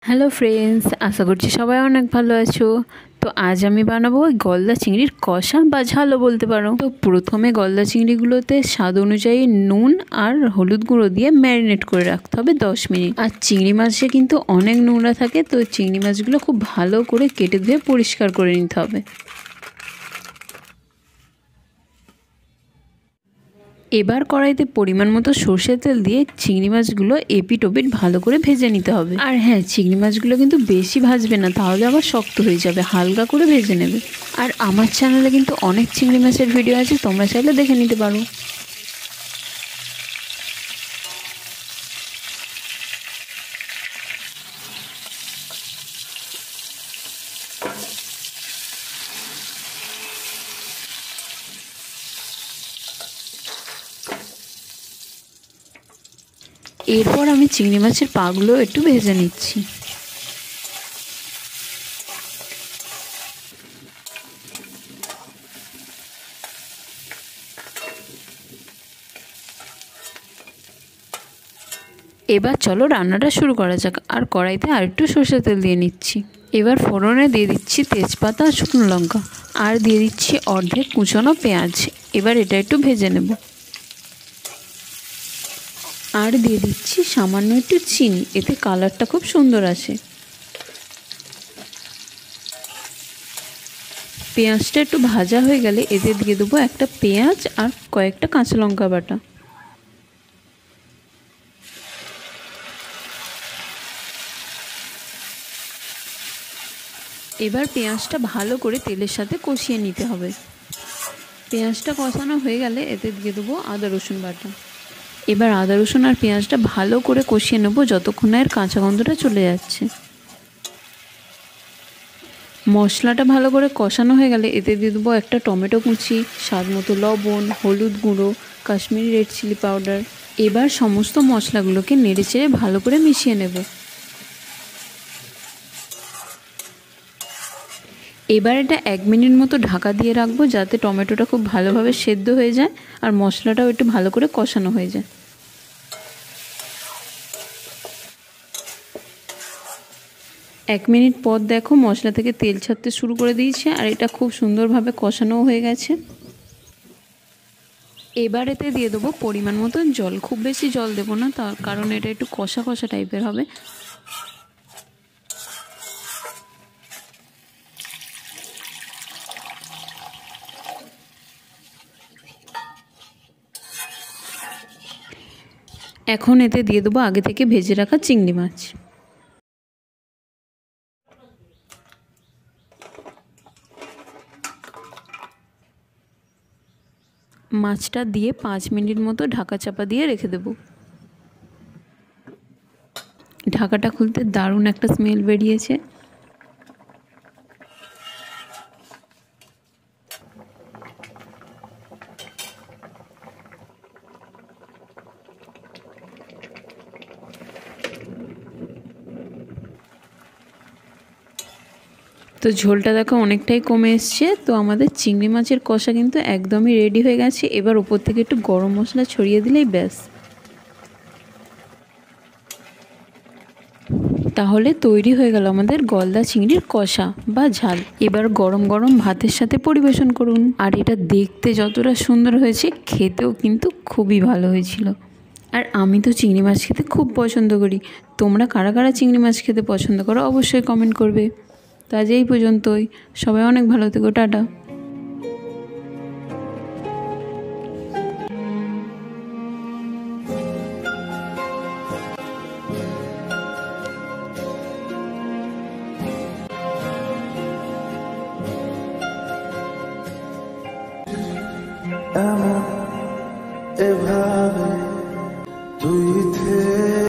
Hello friends, আশা করছি সবাই অনেক ভালো আছো। তো আজ আমি বানাবো ওই গলদা চিংড়ির কষা বা ঝালও বলতে পারো। তো প্রথমে গলদা চিংড়িগুলোতে স্বাদ অনুযায়ী নুন আর হলুদ গুঁড়ো দিয়ে ম্যারিনেট করে রাখতে হবে 10 মিনিট। আর চিংড়ি মাছে কিন্তু অনেক নোংরা থাকে, তো চিংড়ি মাছগুলো খুব ভালো করে কেটে ধুয়ে পরিষ্কার করে নিতে হবে। এবার কড়াইতে পরিমাণ মতো সর্ষের তেল দিয়ে চিংড়ি মাছগুলো এপিট ওপিট ভালো করে ভেজে নিতে হবে। আর হ্যাঁ, চিংড়ি মাছগুলো কিন্তু বেশি ভাজবে না, তাহলে আবার শক্ত হয়ে যাবে, হালকা করে ভেজে নেবে। আর আমার চ্যানেলে কিন্তু অনেক চিংড়ি মাছের ভিডিও আছে, তোমরা চাইলে দেখে নিতে পারো। এরপর আমি চিংড়ি মাছের পাগুলো একটু ভেজে নিচ্ছি। এবার চলো রান্নাটা শুরু করা যাক। আর কড়াইতে আরেকটু সর্ষের তেল দিয়ে নিচ্ছি। এবার ফোড়নে দিয়ে দিচ্ছি তেজপাতা আর শুকনো লঙ্কা, আর দিয়ে দিচ্ছি অর্ধেক কুচনো পেঁয়াজ। এবার এটা একটু ভেজে নেব। আর দিয়ে দিচ্ছি সামান্য একটু চিনি, এতে কালারটা খুব সুন্দর আসে। পেঁয়াজটা একটু ভাজা হয়ে গেলে এতে দিয়ে দেবো একটা পেঁয়াজ আর কয়েকটা কাঁচা লঙ্কা বাটা। এবার পেঁয়াজটা ভালো করে তেলের সাথে কষিয়ে নিতে হবে। পেঁয়াজটা কষানো হয়ে গেলে এতে দিয়ে দেবো আদা রসুন বাটা। এবার আদা রসুন আর পেঁয়াজটা ভালো করে কষিয়ে নেবো যতক্ষণ না এর কাঁচা গন্ধটা চলে যাচ্ছে। মশলাটা ভালো করে কষানো হয়ে গেলে এতে দিয়ে দেবো একটা টমেটো কুচি, স্বাদ মতো লবণ, হলুদ গুঁড়ো, কাশ্মীরি রেড চিলি পাউডার। এবার সমস্ত মশলাগুলোকে নেড়ে চেড়ে ভালো করে মিশিয়ে নেব। এবার এটা 1 মিনিট মতো ঢাকা দিয়ে রাখবো, যাতে টমেটোটা খুব ভালোভাবে সেদ্ধ হয়ে যায় আর মশলাটাও একটু ভালো করে কষানো হয়ে যায়। 1 মিনিট পর দেখো মশলা থেকে তেল ছাড়তে শুরু করে দিয়েছে আর এটা খুব সুন্দরভাবে কষানো হয়ে গেছে। এবার এতে দিয়ে দেবো পরিমাণ মতো জল। খুব বেশি জল দেবো না, তার কারণ এটা একটু কষা কষা টাইপের হবে। এখন এতে দিয়ে দেবো আগে থেকে ভেজে রাখা চিংড়ি মাছ। মাছটা দিয়ে 5 মিনিট মতো ঢাকা চাপা দিয়ে রেখে দেব। ঢাকাটা খুলতে দারুণ একটা স্মেল বেরিয়েছে। তো ঝোলটা দেখো অনেকটাই কমে এসছে। তো আমাদের চিংড়ি মাছের কষা কিন্তু একদমই রেডি হয়ে গেছে। এবার ওপর থেকে একটু গরম মশলা ছড়িয়ে দিলেই ব্যাস, তাহলে তৈরি হয়ে গেল আমাদের গলদা চিংড়ির কষা বা ঝাল। এবার গরম গরম ভাতের সাথে পরিবেশন করুন। আর এটা দেখতে যতটা সুন্দর হয়েছে, খেতেও কিন্তু খুবই ভালো হয়েছিল। আর আমি তো চিংড়ি মাছ খেতে খুব পছন্দ করি। তোমরা কারা কারা চিংড়ি মাছ খেতে পছন্দ করো অবশ্যই কমেন্ট করবে। তো আজ এই পর্যন্তই, সবাই অনেক ভালো থেকো, টাটা। এমন এভাবে